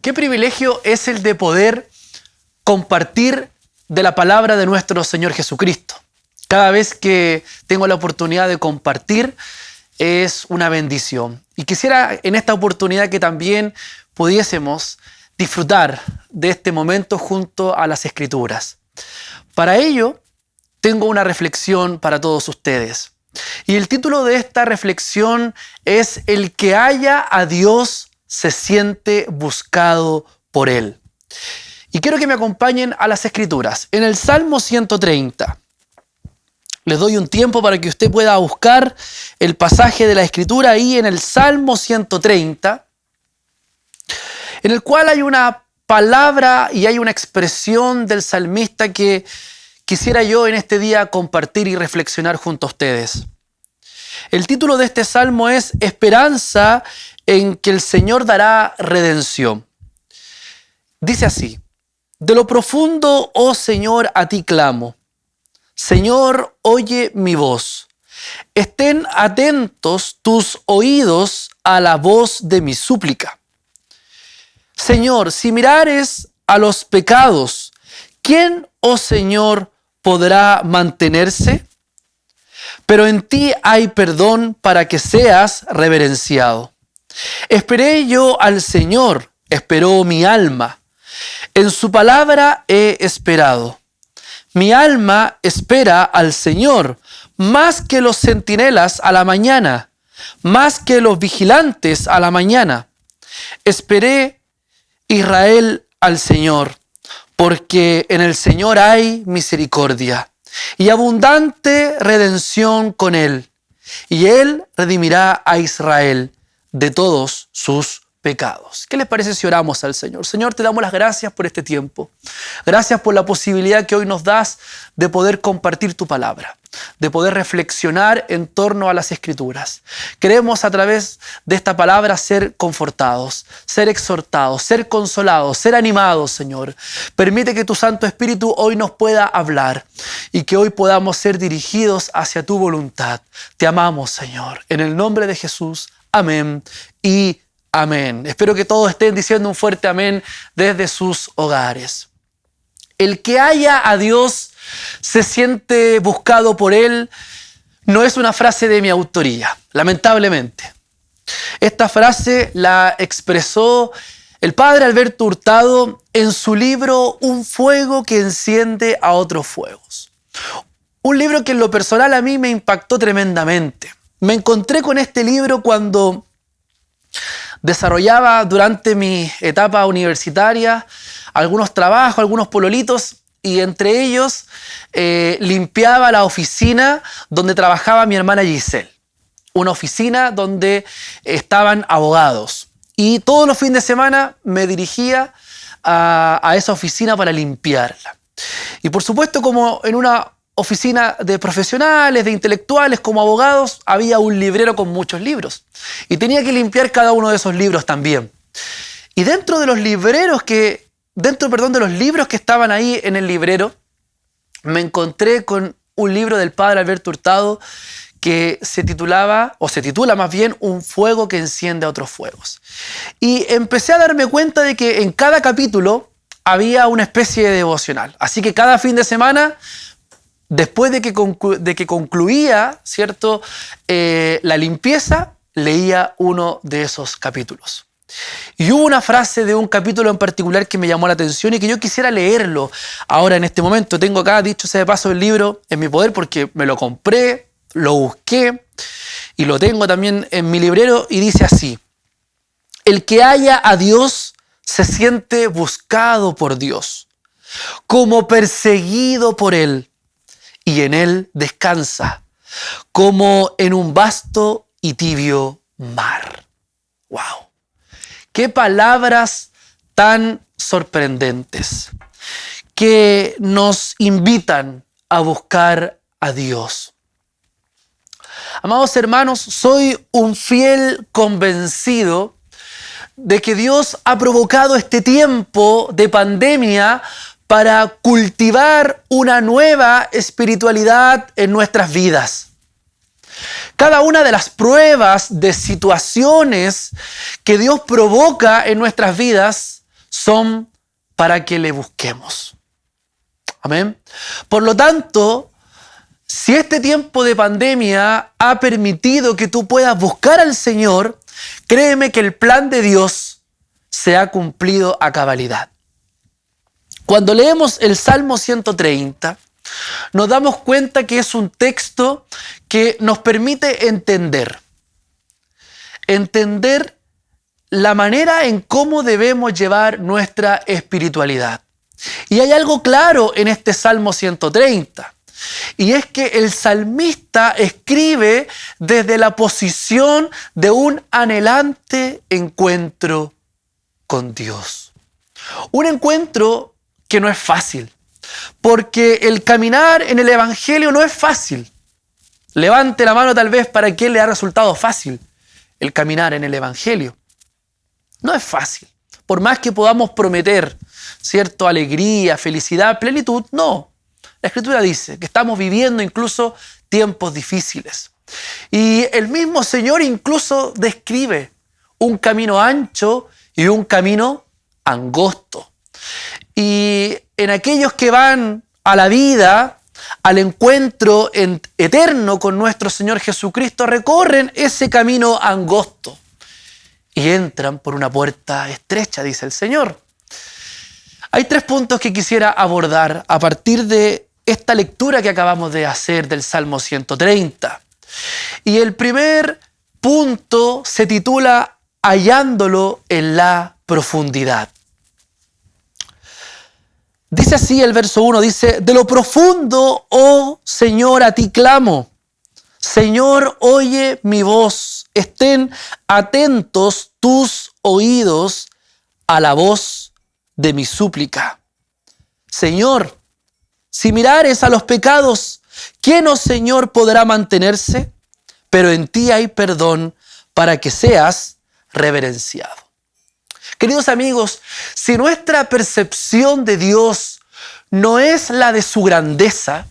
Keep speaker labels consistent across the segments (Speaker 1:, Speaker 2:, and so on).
Speaker 1: Qué privilegio es el de poder compartir de la palabra de nuestro Señor Jesucristo. Cada vez que tengo la oportunidad de compartir es una bendición. Y quisiera en esta oportunidad que también pudiésemos disfrutar de este momento junto a las Escrituras. Para ello, tengo una reflexión para todos ustedes. Y el título de esta reflexión es El que halla a Dios se siente buscado por Él. Y quiero que me acompañen a las Escrituras. En el Salmo 130, les doy un tiempo para que usted pueda buscar el pasaje de la Escritura ahí en el Salmo 130, en el cual hay una palabra y hay una expresión del salmista que quisiera yo en este día compartir y reflexionar junto a ustedes. El título de este salmo es Esperanza en que el Señor dará redención. Dice así: de lo profundo, oh Señor, a ti clamo. Señor, oye mi voz. Estén atentos tus oídos a la voz de mi súplica. Señor, si mirares a los pecados, ¿quién, oh Señor, podrá mantenerse? Pero en ti hay perdón para que seas reverenciado. Esperé yo al Señor, esperó mi alma. En su palabra he esperado. Mi alma espera al Señor, más que los centinelas a la mañana, más que los vigilantes a la mañana. Esperé, Israel, al Señor, porque en el Señor hay misericordia y abundante redención con Él, y Él redimirá a Israel de todos sus pecados. ¿Qué les parece si oramos al Señor? Señor, te damos las gracias por este tiempo. Gracias por la posibilidad que hoy nos das de poder compartir tu palabra, de poder reflexionar en torno a las Escrituras. Queremos a través de esta palabra ser confortados, ser exhortados, ser consolados, ser animados, Señor. Permite que tu Santo Espíritu hoy nos pueda hablar y que hoy podamos ser dirigidos hacia tu voluntad. Te amamos, Señor. En el nombre de Jesús, amén y amén. Espero que todos estén diciendo un fuerte amén desde sus hogares. El que halla a Dios se siente buscado por Él no es una frase de mi autoría, lamentablemente. Esta frase la expresó el padre Alberto Hurtado en su libro Un fuego que enciende a otros fuegos. Un libro que en lo personal a mí me impactó tremendamente. Me encontré con este libro cuando desarrollaba durante mi etapa universitaria algunos trabajos, algunos pololitos, y entre ellos limpiaba la oficina donde trabajaba mi hermana Giselle. Una oficina donde estaban abogados. Y todos los fines de semana me dirigía a esa oficina para limpiarla. Y por supuesto, como en una oficina de profesionales, de intelectuales, como abogados, había un librero con muchos libros. Y tenía que limpiar cada uno de esos libros también. Y dentro de los libros que estaban ahí en el librero, me encontré con un libro del padre Alberto Hurtado que se titula más bien Un fuego que enciende a otros fuegos. Y empecé a darme cuenta de que en cada capítulo había una especie de devocional. Así que cada fin de semana, después de que concluía, ¿cierto?, la limpieza, leía uno de esos capítulos. Y hubo una frase de un capítulo en particular que me llamó la atención y que yo quisiera leerlo ahora en este momento. Tengo acá, dicho sea de paso, el libro en mi poder porque me lo compré, lo busqué y lo tengo también en mi librero, y dice así: el que halla a Dios se siente buscado por Dios, como perseguido por Él, y en Él descansa, como en un vasto y tibio mar. ¡Wow! ¡Qué palabras tan sorprendentes que nos invitan a buscar a Dios! Amados hermanos, soy un fiel convencido de que Dios ha provocado este tiempo de pandemia para cultivar una nueva espiritualidad en nuestras vidas. Cada una de las pruebas, de situaciones que Dios provoca en nuestras vidas son para que le busquemos. Amén. Por lo tanto, si este tiempo de pandemia ha permitido que tú puedas buscar al Señor, créeme que el plan de Dios se ha cumplido a cabalidad. Cuando leemos el Salmo 130, nos damos cuenta que es un texto que nos permite entender la manera en cómo debemos llevar nuestra espiritualidad. Y hay algo claro en este Salmo 130, y es que el salmista escribe desde la posición de un anhelante encuentro con Dios. Un encuentro que no es fácil, porque el caminar en el Evangelio no es fácil. Levante la mano tal vez para quien le ha resultado fácil el caminar en el Evangelio. No es fácil. Por más que podamos prometer, ¿cierto?, alegría, felicidad, plenitud, no. La Escritura dice que estamos viviendo incluso tiempos difíciles. Y el mismo Señor incluso describe un camino ancho y un camino angosto. Y en aquellos que van a la vida, al encuentro eterno con nuestro Señor Jesucristo, recorren ese camino angosto y entran por una puerta estrecha, dice el Señor. Hay 3 puntos que quisiera abordar a partir de esta lectura que acabamos de hacer del Salmo 130. Y el primer punto se titula Hallándolo en la profundidad. Dice así el verso 1, dice: de lo profundo, oh Señor, a ti clamo. Señor, oye mi voz. Estén atentos tus oídos a la voz de mi súplica. Señor, si mirares a los pecados, ¿quién, oh Señor, podrá mantenerse? Pero en ti hay perdón para que seas reverenciado. Queridos amigos, si nuestra percepción de Dios no es la de su grandeza,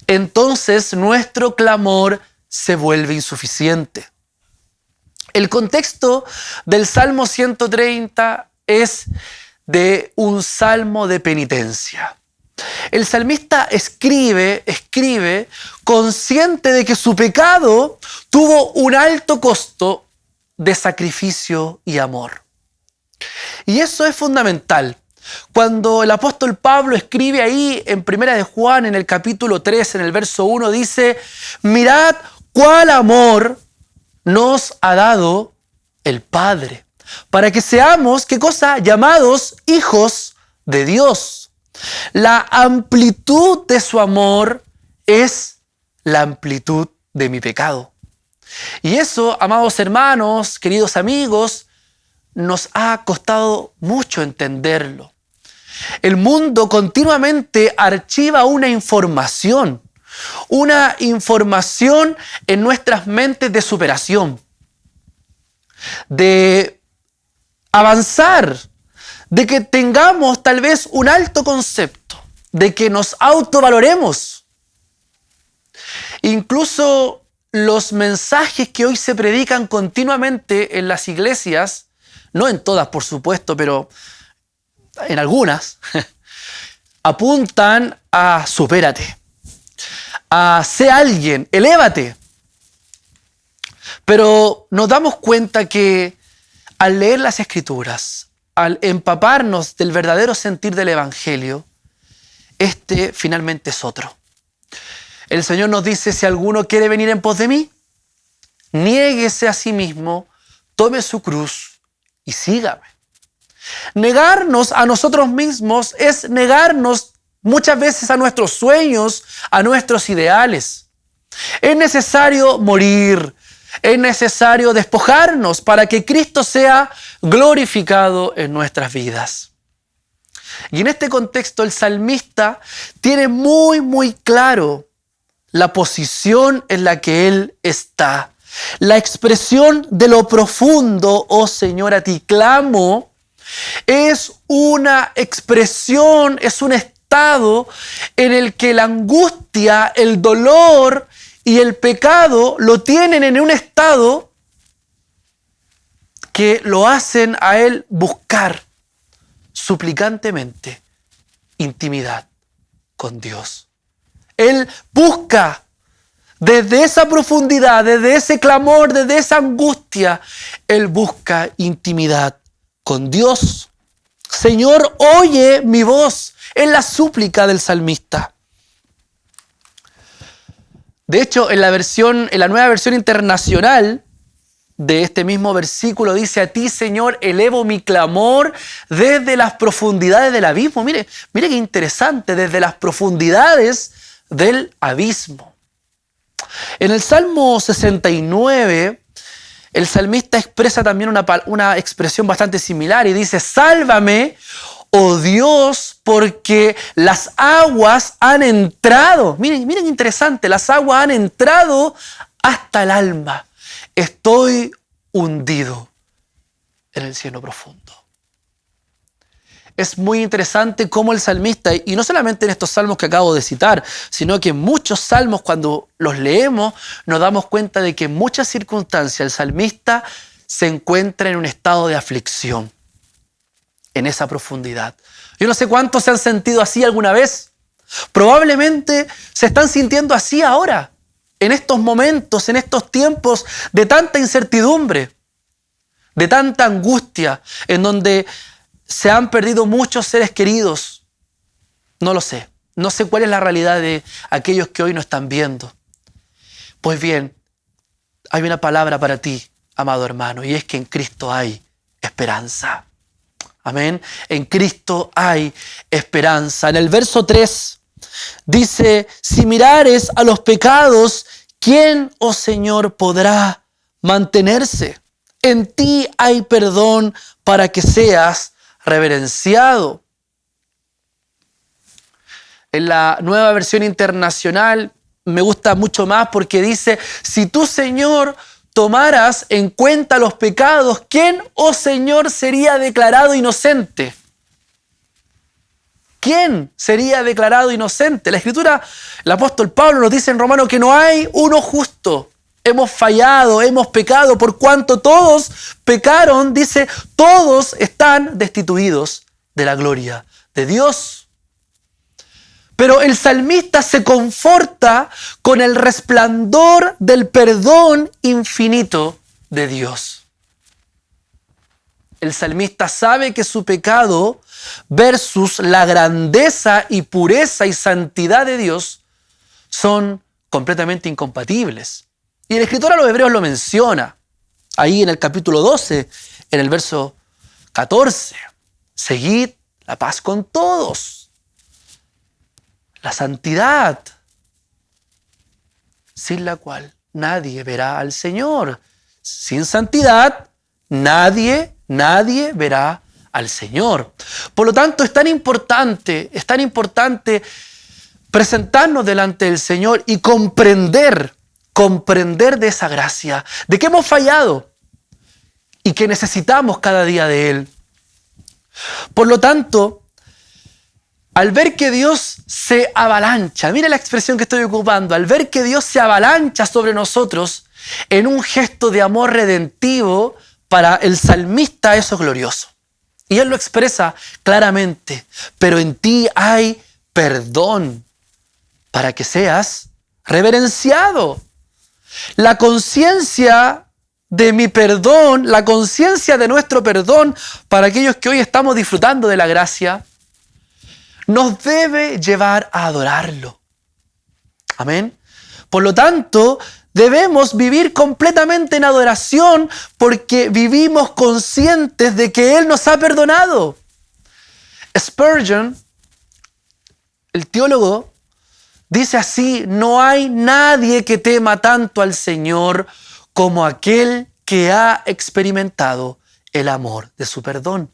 Speaker 1: entonces nuestro clamor se vuelve insuficiente. El contexto del Salmo 130 es de un salmo de penitencia. El salmista escribe consciente de que su pecado tuvo un alto costo de sacrificio y amor. Y eso es fundamental. Cuando el apóstol Pablo escribe ahí en 1 de Juan, en el capítulo 3, en el verso 1, dice: mirad cuál amor nos ha dado el Padre, para que seamos, ¿qué cosa?, llamados hijos de Dios. La amplitud de su amor es la amplitud de mi pecado. Y eso, amados hermanos, queridos amigos, nos ha costado mucho entenderlo. El mundo continuamente archiva una información en nuestras mentes de superación, de avanzar, de que tengamos tal vez un alto concepto, de que nos autovaloremos. Incluso los mensajes que hoy se predican continuamente en las iglesias, no en todas, por supuesto, pero en algunas, apuntan a supérate, a sé alguien, elévate. Pero nos damos cuenta que al leer las Escrituras, al empaparnos del verdadero sentir del Evangelio, este finalmente es otro. El Señor nos dice: si alguno quiere venir en pos de mí, niéguese a sí mismo, tome su cruz y sígame. Negarnos a nosotros mismos es negarnos muchas veces a nuestros sueños, a nuestros ideales. Es necesario morir, es necesario despojarnos para que Cristo sea glorificado en nuestras vidas. Y en este contexto el salmista tiene muy claro la posición en la que él está. La expresión de lo profundo, oh Señor, a ti clamo, es una expresión, es un estado en el que la angustia, el dolor y el pecado lo tienen en un estado que lo hacen a él buscar suplicantemente intimidad con Dios. Él busca desde esa profundidad, desde ese clamor, desde esa angustia, Él busca intimidad con Dios. Señor, oye mi voz. Es la súplica del salmista. De hecho, en la nueva versión internacional de este mismo versículo dice: a ti, Señor, elevo mi clamor desde las profundidades del abismo. Mire qué interesante, desde las profundidades del abismo. En el Salmo 69, el salmista expresa también una expresión bastante similar y dice: sálvame, oh Dios, porque las aguas han entrado. Miren qué interesante, las aguas han entrado hasta el alma. Estoy hundido en el cielo profundo. Es muy interesante cómo el salmista, y no solamente en estos salmos que acabo de citar, sino que en muchos salmos, cuando los leemos, nos damos cuenta de que en muchas circunstancias el salmista se encuentra en un estado de aflicción, en esa profundidad. Yo no sé cuántos se han sentido así alguna vez. Probablemente se están sintiendo así ahora, en estos momentos, en estos tiempos de tanta incertidumbre, de tanta angustia, en donde se han perdido muchos seres queridos. No lo sé. No sé cuál es la realidad de aquellos que hoy no están viendo. Pues bien, hay una palabra para ti, amado hermano, y es que en Cristo hay esperanza. Amén. En Cristo hay esperanza. En el verso 3 dice: si mirares a los pecados, ¿quién, oh Señor, podrá mantenerse? En ti hay perdón para que seas reverenciado. En la nueva versión internacional me gusta mucho más porque dice: si tú, Señor, tomaras en cuenta los pecados, ¿quién, oh Señor, sería declarado inocente? ¿Quién sería declarado inocente? La Escritura, el apóstol Pablo nos dice en Romanos que no hay uno justo. Hemos fallado, hemos pecado, por cuanto todos pecaron, dice, todos están destituidos de la gloria de Dios. Pero el salmista se conforta con el resplandor del perdón infinito de Dios. El salmista sabe que su pecado versus la grandeza y pureza y santidad de Dios son completamente incompatibles. Y el escritor a los Hebreos lo menciona, ahí en el capítulo 12, en el verso 14. Seguid la paz con todos, la santidad, sin la cual nadie verá al Señor. Sin santidad, nadie verá al Señor. Por lo tanto, es tan importante presentarnos delante del Señor y comprender de esa gracia, de que hemos fallado y que necesitamos cada día de Él. Por lo tanto, al ver que Dios se avalancha, mire la expresión que estoy ocupando, al ver que Dios se avalancha sobre nosotros en un gesto de amor redentivo, para el salmista eso es glorioso. Y él lo expresa claramente: pero en ti hay perdón para que seas reverenciado. La conciencia de mi perdón, la conciencia de nuestro perdón para aquellos que hoy estamos disfrutando de la gracia, nos debe llevar a adorarlo. Amén. Por lo tanto, debemos vivir completamente en adoración porque vivimos conscientes de que Él nos ha perdonado. Spurgeon, el teólogo, dice así: no hay nadie que tema tanto al Señor como aquel que ha experimentado el amor de su perdón.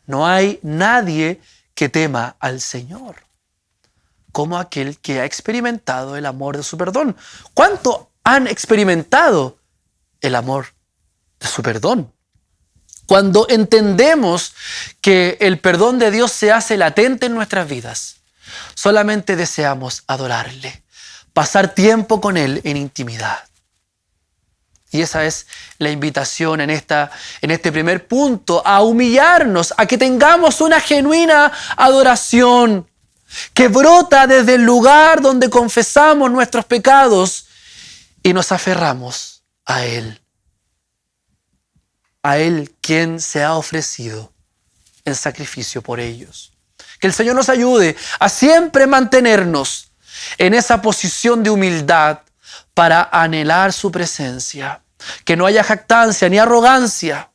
Speaker 1: No hay nadie que tema al Señor como aquel que ha experimentado el amor de su perdón. ¿Cuánto han experimentado el amor de su perdón? Cuando entendemos que el perdón de Dios se hace latente en nuestras vidas, solamente deseamos adorarle, pasar tiempo con Él en intimidad. Y esa es la invitación en este primer punto, a humillarnos, a que tengamos una genuina adoración que brota desde el lugar donde confesamos nuestros pecados y nos aferramos a Él. A Él quien se ha ofrecido en sacrificio por ellos. Que el Señor nos ayude a siempre mantenernos en esa posición de humildad para anhelar su presencia. Que no haya jactancia ni arrogancia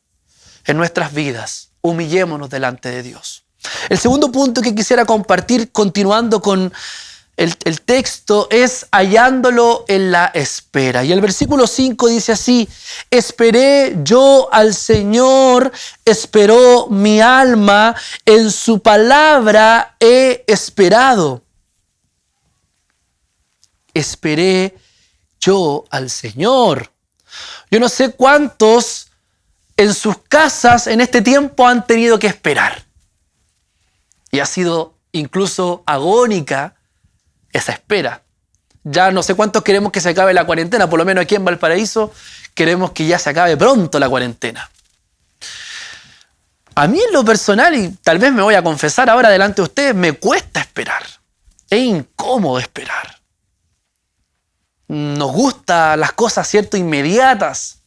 Speaker 1: en nuestras vidas. Humillémonos delante de Dios. El segundo punto que quisiera compartir, continuando con el texto, es hallándolo en la espera. Y el versículo 5 dice así: esperé yo al Señor, esperó mi alma, en su palabra he esperado. Esperé yo al Señor. Yo no sé cuántos en sus casas en este tiempo han tenido que esperar. Y ha sido incluso agónica esa espera. Ya no sé cuántos queremos que se acabe la cuarentena, por lo menos aquí en Valparaíso queremos que ya se acabe pronto la cuarentena. A mí en lo personal, y tal vez me voy a confesar ahora delante de ustedes, me cuesta esperar. Es incómodo esperar. Nos gustan las cosas, ¿cierto?, inmediatas.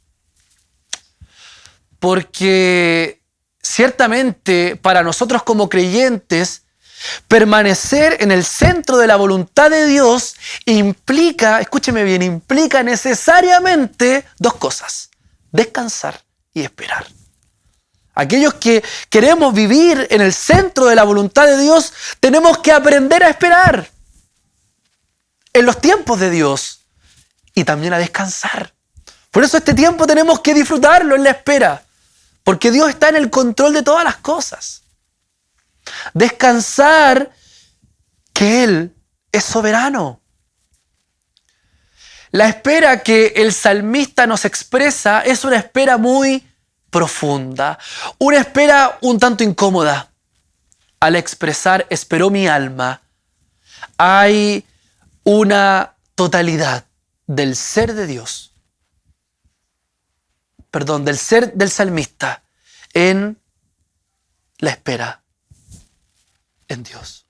Speaker 1: Porque ciertamente para nosotros como creyentes, permanecer en el centro de la voluntad de Dios implica, escúcheme bien, implica necesariamente dos cosas: descansar y esperar. Aquellos que queremos vivir en el centro de la voluntad de Dios, tenemos que aprender a esperar en los tiempos de Dios y también a descansar. Por eso este tiempo tenemos que disfrutarlo en la espera, porque Dios está en el control de todas las cosas. Descansar que Él es soberano. La espera que el salmista nos expresa es una espera muy profunda, una espera un tanto incómoda. Al expresar esperó mi alma, hay una totalidad del ser de Dios, del ser del salmista en la espera en Dios.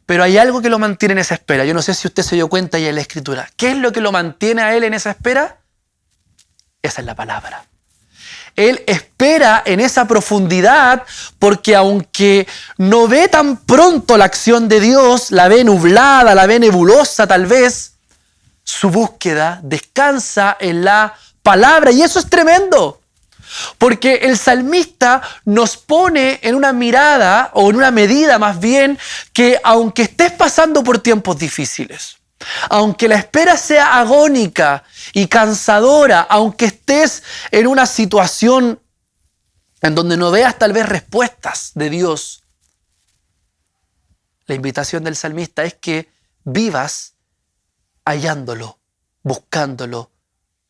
Speaker 1: Pero hay algo que lo mantiene en esa espera. Yo no sé si usted se dio cuenta ya en la Escritura. ¿Qué es lo que lo mantiene a él en esa espera? Esa es la palabra. Él espera en esa profundidad porque aunque no ve tan pronto la acción de Dios, la ve nublada, la ve nebulosa tal vez, su búsqueda descansa en la palabra. Y eso es tremendo. Porque el salmista nos pone en una mirada, o en una medida más bien, que aunque estés pasando por tiempos difíciles, aunque la espera sea agónica y cansadora, aunque estés en una situación en donde no veas tal vez respuestas de Dios, la invitación del salmista es que vivas hallándolo, buscándolo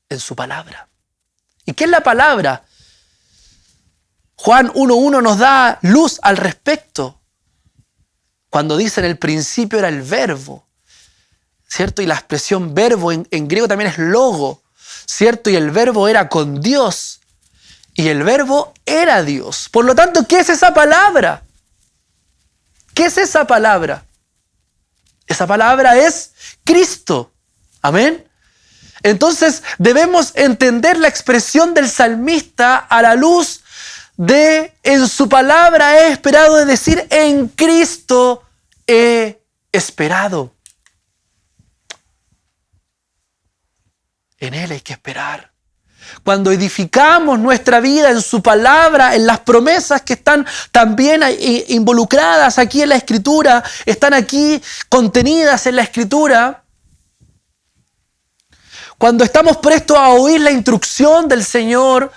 Speaker 1: en su palabra. ¿Y qué es la palabra? Juan 1:1 nos da luz al respecto. Cuando dice en el principio era el verbo, ¿cierto? Y la expresión verbo en griego también es logo, ¿cierto? Y el verbo era con Dios. Y el verbo era Dios. Por lo tanto, ¿qué es esa palabra? ¿Qué es esa palabra? Esa palabra es Cristo. Amén. Entonces debemos entender la expresión del salmista a la luz de en su palabra he esperado, es decir, en Cristo he esperado. En Él hay que esperar. Cuando edificamos nuestra vida en su palabra, en las promesas que están también involucradas aquí en la Escritura, están aquí contenidas en la Escritura, cuando estamos prestos a oír la instrucción del Señor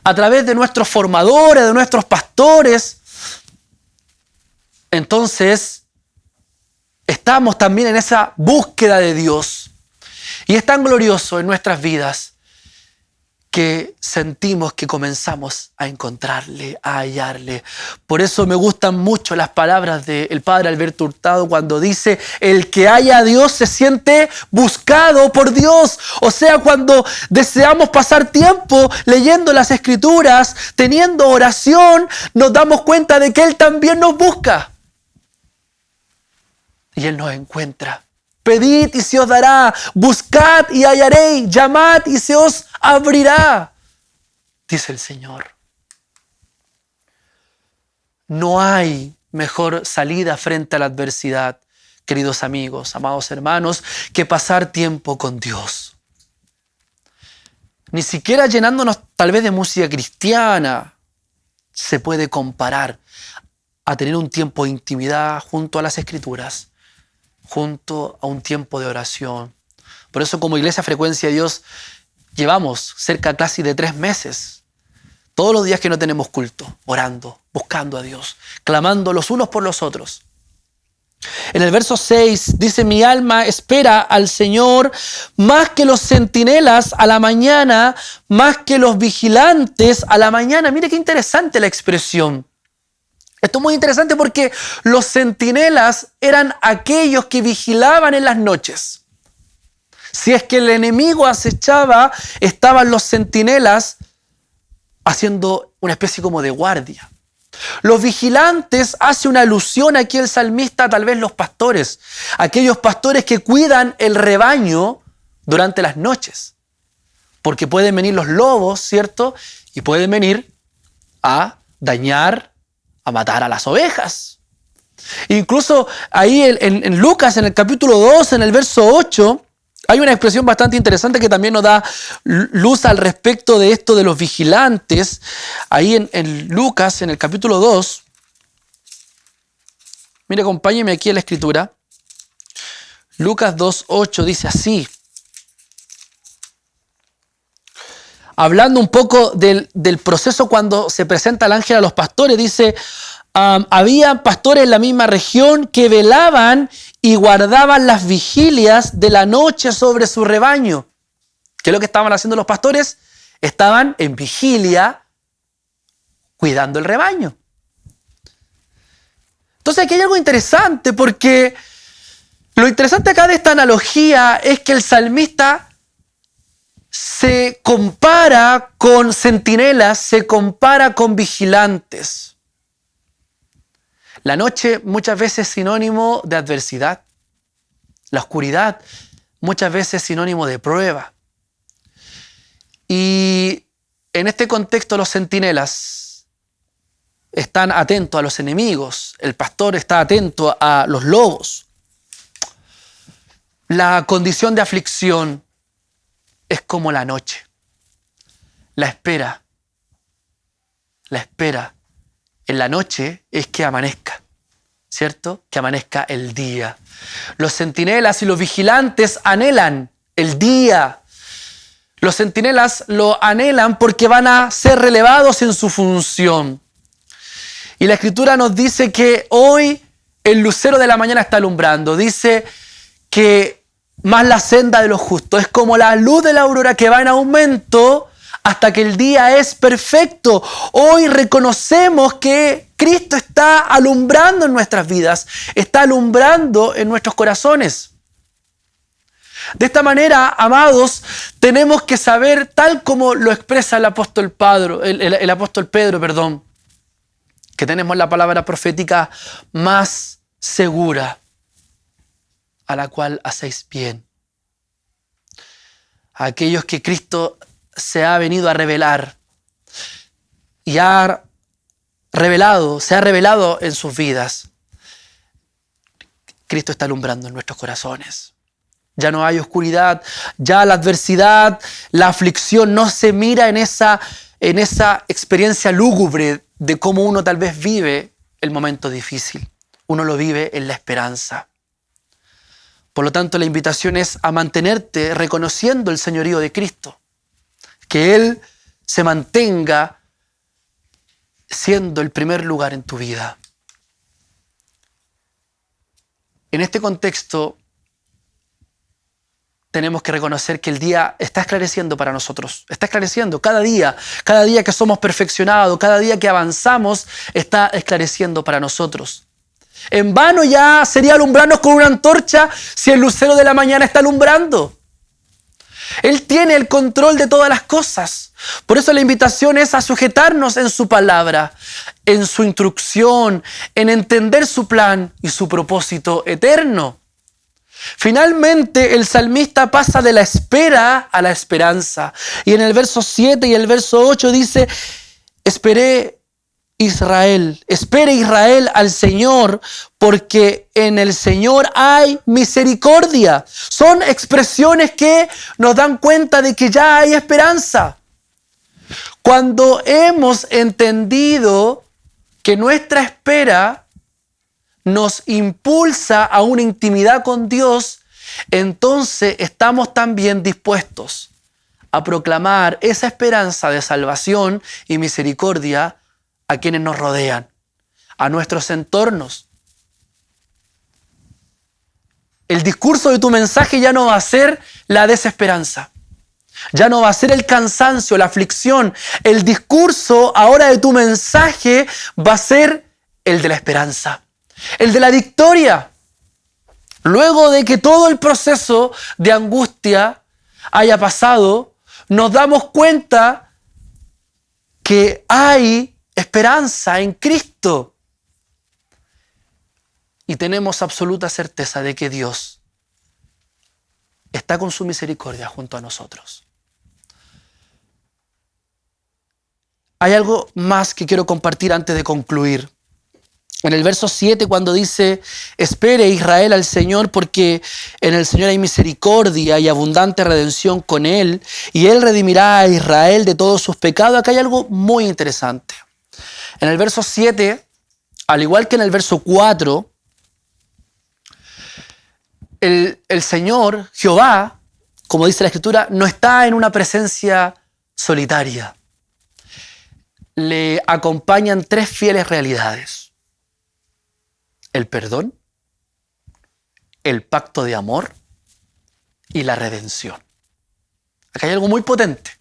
Speaker 1: a través de nuestros formadores, de nuestros pastores, entonces estamos también en esa búsqueda de Dios. Y es tan glorioso en nuestras vidas que sentimos que comenzamos a encontrarle, a hallarle. Por eso me gustan mucho las palabras del padre Alberto Hurtado cuando dice: el que halla a Dios se siente buscado por Dios. O sea, cuando deseamos pasar tiempo leyendo las Escrituras, teniendo oración, nos damos cuenta de que Él también nos busca. Y Él nos encuentra. Pedid y se os dará, buscad y hallaréis, llamad y se os abrirá, dice el Señor. No hay mejor salida frente a la adversidad, queridos amigos, amados hermanos, que pasar tiempo con Dios. Ni siquiera llenándonos tal vez de música cristiana se puede comparar a tener un tiempo de intimidad junto a las Escrituras, junto a un tiempo de oración. Por eso, como Iglesia Frecuencia de Dios, llevamos cerca casi de 3 meses, todos los días que no tenemos culto, orando, buscando a Dios, clamando los unos por los otros. En el verso 6 dice: mi alma espera al Señor más que los centinelas a la mañana, más que los vigilantes a la mañana. Mire qué interesante la expresión. Esto es muy interesante porque los centinelas eran aquellos que vigilaban en las noches. Si es que el enemigo acechaba, estaban los centinelas haciendo una especie como de guardia. Los vigilantes hace una alusión aquí el salmista, tal vez los pastores, aquellos pastores que cuidan el rebaño durante las noches. Porque pueden venir los lobos, ¿cierto? Y pueden venir a dañar, a matar a las ovejas. Incluso ahí en Lucas, en el capítulo 2, en el verso 8, hay una expresión bastante interesante que también nos da luz al respecto de esto de los vigilantes. Ahí en Lucas, en el capítulo 2, mire, acompáñeme aquí en la escritura. Lucas 2:8 dice así. Hablando un poco del proceso cuando se presenta el ángel a los pastores, dice: había pastores en la misma región que velaban y guardaban las vigilias de la noche sobre su rebaño. ¿Qué es lo que estaban haciendo los pastores? Estaban en vigilia cuidando el rebaño. Entonces aquí hay algo interesante, porque lo interesante acá de esta analogía es que el salmista se compara con centinelas, se compara con vigilantes. La noche muchas veces es sinónimo de adversidad. La oscuridad muchas veces es sinónimo de prueba. Y en este contexto los centinelas están atentos a los enemigos. El pastor está atento a los lobos. La condición de aflicción es como la noche. La espera en la noche es que amanezca, ¿cierto? Que amanezca el día. Los centinelas y los vigilantes anhelan el día. Los centinelas lo anhelan porque van a ser relevados en su función. Y la Escritura nos dice que hoy el lucero de la mañana está alumbrando. Dice que más la senda de los justos es como la luz de la aurora que va en aumento hasta que el día es perfecto. Hoy reconocemos que Cristo está alumbrando en nuestras vidas, está alumbrando en nuestros corazones. De esta manera, amados, tenemos que saber, tal como lo expresa el apóstol Pedro, que tenemos la palabra profética más segura, a la cual hacéis bien. A aquellos que Cristo se ha venido a revelar y se ha revelado en sus vidas. Cristo está alumbrando en nuestros corazones. Ya no hay oscuridad, ya la adversidad, la aflicción no se mira en esa experiencia lúgubre de cómo uno tal vez vive el momento difícil. Uno lo vive en la esperanza. Por lo tanto, la invitación es a mantenerte reconociendo el señorío de Cristo. Que Él se mantenga siendo el primer lugar en tu vida. En este contexto, tenemos que reconocer que el día está esclareciendo para nosotros. Está esclareciendo cada día que somos perfeccionados, cada día que avanzamos, está esclareciendo para nosotros. En vano ya sería alumbrarnos con una antorcha si el lucero de la mañana está alumbrando. Él tiene el control de todas las cosas. Por eso la invitación es a sujetarnos en su palabra, en su instrucción, en entender su plan y su propósito eterno. Finalmente, el salmista pasa de la espera a la esperanza. Y en el verso 7 y el verso 8 dice, espere Israel al Señor, porque en el Señor hay misericordia. Son expresiones que nos dan cuenta de que ya hay esperanza. Cuando hemos entendido que nuestra espera nos impulsa a una intimidad con Dios, entonces estamos también dispuestos a proclamar esa esperanza de salvación y misericordia a quienes nos rodean, a nuestros entornos. El discurso de tu mensaje ya no va a ser la desesperanza, ya no va a ser el cansancio, la aflicción. El discurso ahora de tu mensaje va a ser el de la esperanza, el de la victoria. Luego de que todo el proceso de angustia haya pasado, nos damos cuenta que hay esperanza en Cristo. Y tenemos absoluta certeza de que Dios está con su misericordia junto a nosotros. Hay algo más que quiero compartir antes de concluir. En el verso 7, cuando dice, espere Israel al Señor, porque en el Señor hay misericordia y abundante redención con Él, y Él redimirá a Israel de todos sus pecados. Acá hay algo muy interesante. En el verso 7, al igual que en el verso 4, el Señor, Jehová, como dice la Escritura, no está en una presencia solitaria. Le acompañan tres fieles realidades: el perdón, el pacto de amor y la redención. Acá hay algo muy potente,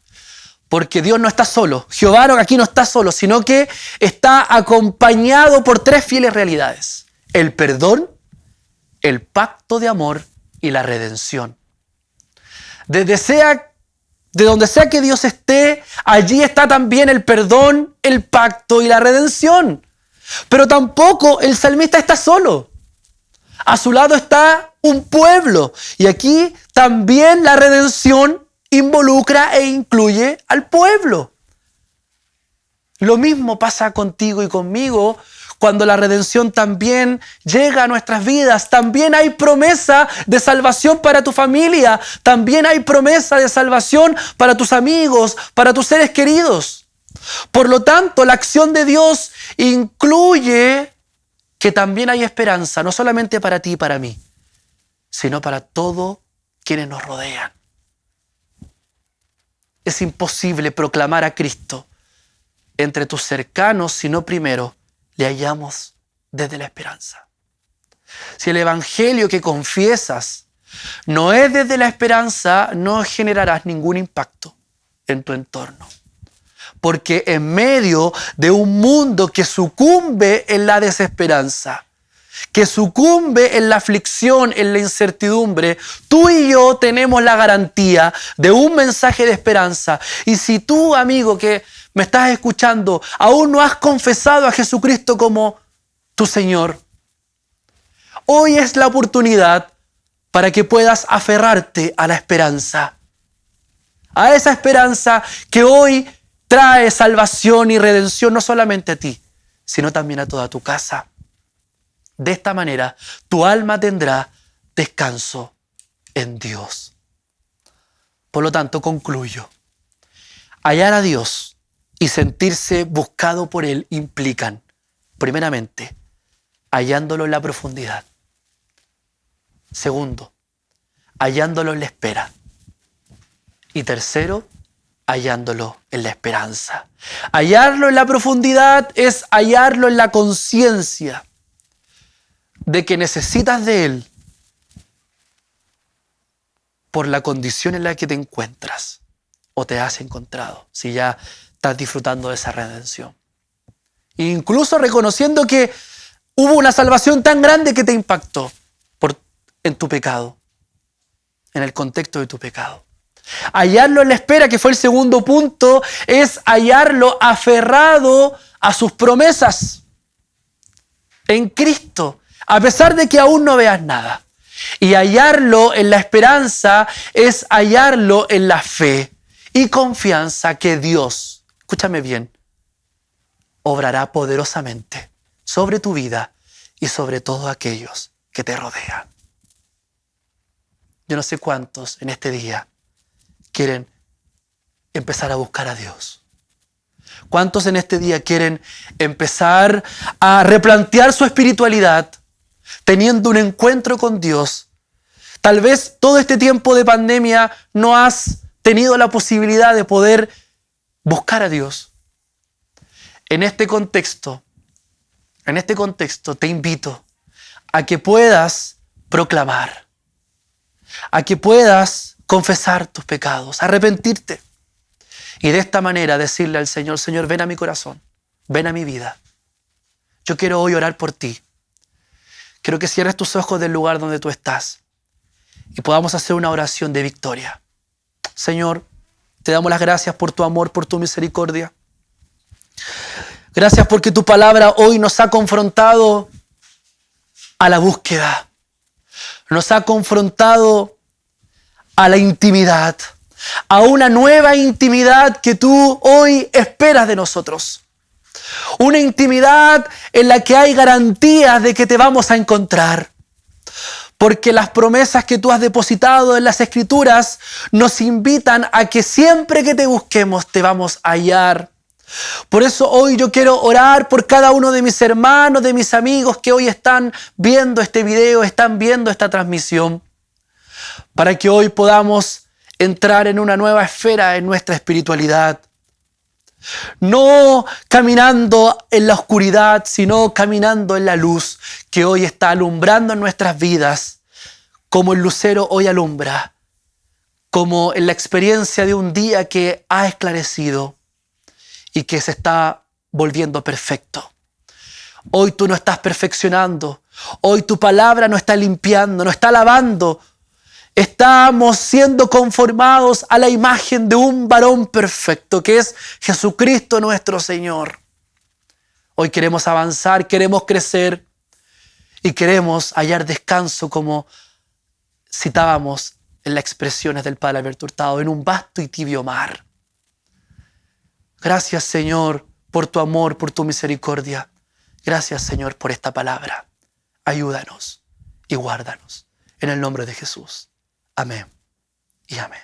Speaker 1: porque Dios no está solo. Jehová aquí no está solo, sino que está acompañado por tres fieles realidades: el perdón, el pacto de amor y la redención. De donde sea que Dios esté, allí está también el perdón, el pacto y la redención. Pero tampoco el salmista está solo. A su lado está un pueblo. Y aquí también la redención involucra e incluye al pueblo. Lo mismo pasa contigo y conmigo cuando la redención también llega a nuestras vidas. También hay promesa de salvación para tu familia. También hay promesa de salvación para tus amigos, para tus seres queridos. Por lo tanto, la acción de Dios incluye que también hay esperanza, no solamente para ti y para mí, sino para todos quienes nos rodean. Es imposible proclamar a Cristo entre tus cercanos si no primero le hallamos desde la esperanza. Si el evangelio que confiesas no es desde la esperanza, no generarás ningún impacto en tu entorno. Porque en medio de un mundo que sucumbe en la desesperanza, que sucumbe en la aflicción, en la incertidumbre, tú y yo tenemos la garantía de un mensaje de esperanza. Y si tú, amigo, que me estás escuchando, aún no has confesado a Jesucristo como tu Señor, hoy es la oportunidad para que puedas aferrarte a la esperanza. A esa esperanza que hoy trae salvación y redención no solamente a ti, sino también a toda tu casa. De esta manera, tu alma tendrá descanso en Dios. Por lo tanto, concluyo. Hallar a Dios y sentirse buscado por Él implican, primeramente, hallándolo en la profundidad. Segundo, hallándolo en la espera. Y tercero, hallándolo en la esperanza. Hallarlo en la profundidad es hallarlo en la conciencia de que necesitas de Él por la condición en la que te encuentras o te has encontrado, si ya estás disfrutando de esa redención. Incluso reconociendo que hubo una salvación tan grande que te impactó en tu pecado, en el contexto de tu pecado. Hallarlo en la espera, que fue el segundo punto, es hallarlo aferrado a sus promesas en Cristo, a pesar de que aún no veas nada. Y hallarlo en la esperanza es hallarlo en la fe y confianza que Dios, escúchame bien, obrará poderosamente sobre tu vida y sobre todos aquellos que te rodean. Yo no sé cuántos en este día quieren empezar a buscar a Dios. ¿Cuántos en este día quieren empezar a replantear su espiritualidad, teniendo un encuentro con Dios? Tal vez todo este tiempo de pandemia no has tenido la posibilidad de poder buscar a Dios. En este contexto te invito a que puedas proclamar, a que puedas confesar tus pecados, arrepentirte y de esta manera decirle al Señor: Señor, ven a mi corazón, ven a mi vida. Yo quiero hoy orar por ti. Quiero que cierres tus ojos del lugar donde tú estás y podamos hacer una oración de victoria. Señor, te damos las gracias por tu amor, por tu misericordia. Gracias porque tu palabra hoy nos ha confrontado a la búsqueda. Nos ha confrontado a la intimidad, a una nueva intimidad que tú hoy esperas de nosotros. Una intimidad en la que hay garantías de que te vamos a encontrar. Porque las promesas que tú has depositado en las Escrituras nos invitan a que siempre que te busquemos te vamos a hallar. Por eso hoy yo quiero orar por cada uno de mis hermanos, de mis amigos que hoy están viendo este video, están viendo esta transmisión, para que hoy podamos entrar en una nueva esfera en nuestra espiritualidad. No caminando en la oscuridad, sino caminando en la luz que hoy está alumbrando en nuestras vidas, como el lucero hoy alumbra, como en la experiencia de un día que ha esclarecido y que se está volviendo perfecto. Hoy tú no estás perfeccionando, hoy tu palabra no está limpiando, no está lavando. Estamos siendo conformados a la imagen de un varón perfecto, que es Jesucristo nuestro Señor. Hoy queremos avanzar, queremos crecer y queremos hallar descanso, como citábamos en las expresiones del Padre Alberto Hurtado, en un vasto y tibio mar. Gracias, Señor, por tu amor, por tu misericordia. Gracias, Señor, por esta palabra. Ayúdanos y guárdanos. En el nombre de Jesús. Amén y amén.